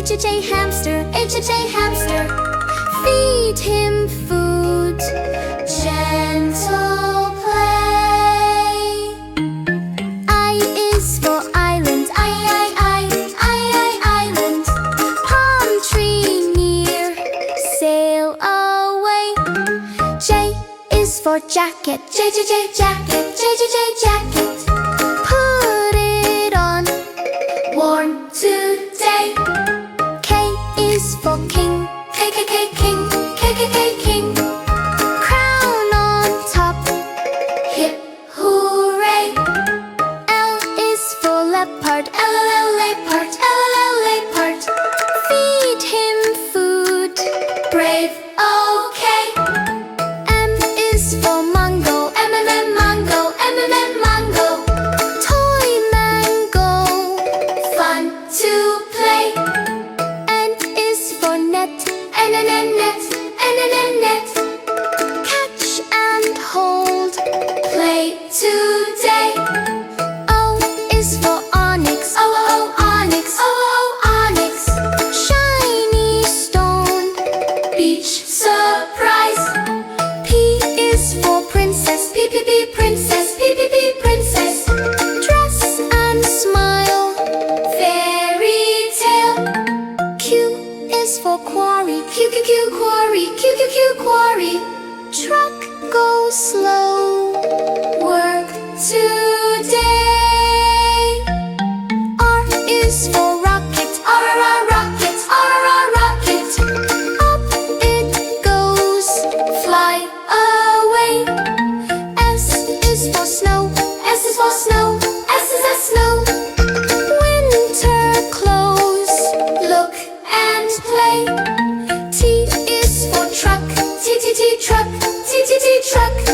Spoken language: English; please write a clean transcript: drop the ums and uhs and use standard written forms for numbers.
H-J hamster, H-J hamster. Feed him food, gentle play. I is for island, island. Palm tree near, sail away. J is for jacket, jacket, jacket. Put it on, worn today. K is for king, king. Crown on top, hip hooray. L is for leopard, leopard. Feed him food, brave, okay. M is for mango, mango. Toy mango, fun to play. N is for net, net. Catch and hold, play today. O is for onyx, onyx. Shiny stone, beach surprise. P is for princess, princess. Dress and smile, fairy tale. Q is for quarry, quarry. Truck go slow, work today. R is for rocket, rocket. Up it goes, fly away. S is for snow, snow. Winter clothes, look and play. T is for truck, truck.